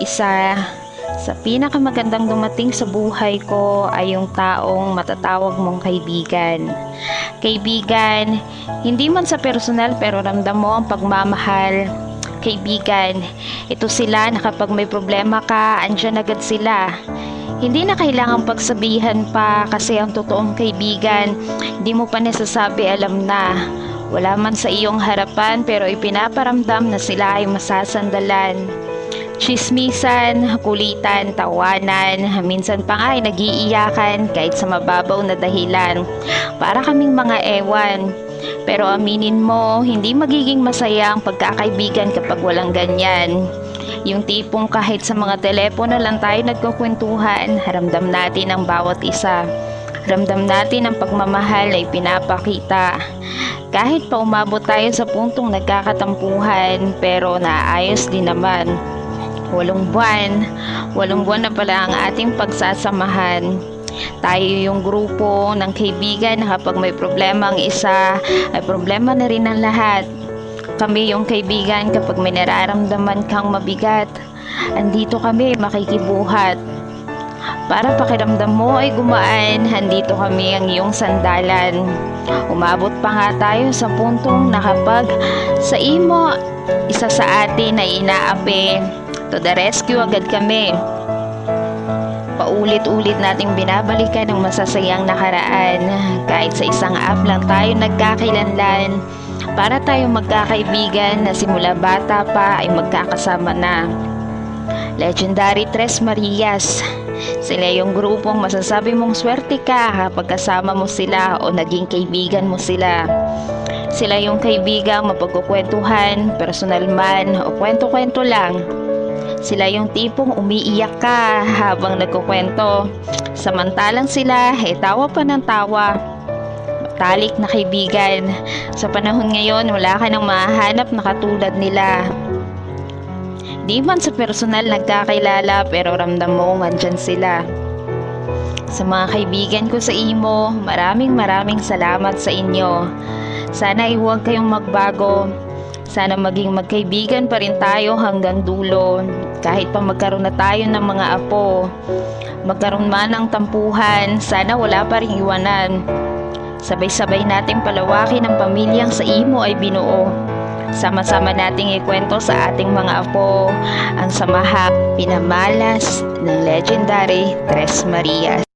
Isa sa pinakamagandang dumating sa buhay ko ay yung taong matatawag mong kaibigan. Kaibigan, hindi man sa personal pero ramdam mo ang pagmamahal. Kaibigan, ito sila na kapag may problema ka, andyan agad sila. Hindi na kailangang pagsabihan pa kasi ang totoong kaibigan, hindi mo pa nasasabi alam na. Wala man sa iyong harapan pero ipinaparamdam na sila ay masasandalan. Tsismisan, kulitan, tawanan, minsan pa nga ay nagiiyakan kahit sa mababaw na dahilan. Para kaming mga ewan. Pero aminin mo, hindi magiging masaya ang pagkakaibigan kapag walang ganyan. Yung tipong kahit sa mga telepono lang tayo nagkukwentuhan, ramdam natin ang bawat isa. Ramdam natin ang pagmamahal ay pinapakita. Kahit pa umabot tayo sa puntong nagkakatampuhan, pero naayos din naman. 8 buwan na pala ang ating pagsasamahan. Tayo yung grupo ng kaibigan na kapag may problema ang isa, ay problema na rin ang lahat. Kami yung kaibigan kapag may nararamdaman kang mabigat. Andito kami makikibuhat. Para pakiramdam mo ay gumaan, andito kami ang iyong sandalan. Umabot pa nga tayo sa puntong na kapag sa imo, isa sa atin ay inaapi, to the rescue agad kami. Paulit-ulit nating binabalikan ang masasayang nakaraan. Kahit sa isang app lang tayo nagkakilanlan, para tayong magkakaibigan na simula bata pa ay magkakasama na. Legendary Tres Marias. Sila yung grupong masasabi mong swerte ka kapag kasama mo sila o naging kaibigan mo sila. Sila yung kaibigang mapagkukwentuhan, personal man o kwento-kwento lang. Sila yung tipong umiiyak ka habang nagkukwento. Samantalang sila tawa pa ng tawa. Matalik na kaibigan. Sa panahon ngayon, wala ka nang mahanap na katulad nila. Di man sa personal nagkakilala pero ramdam mo andyan sila. Sa mga kaibigan ko sa imo, maraming salamat sa inyo. Sana ay huwag kayong magbago. Sana maging magkaibigan pa rin tayo hanggang dulo. Kahit pa magkaroon na tayo ng mga apo, magkaroon man ng tampuhan, sana wala pa rin iwanan. Sabay-sabay nating palawakin ang pamilyang sa imo ay binuo. Sama-sama nating ikwento sa ating mga apo ang samahap pinamalas ng legendary Tres Marias.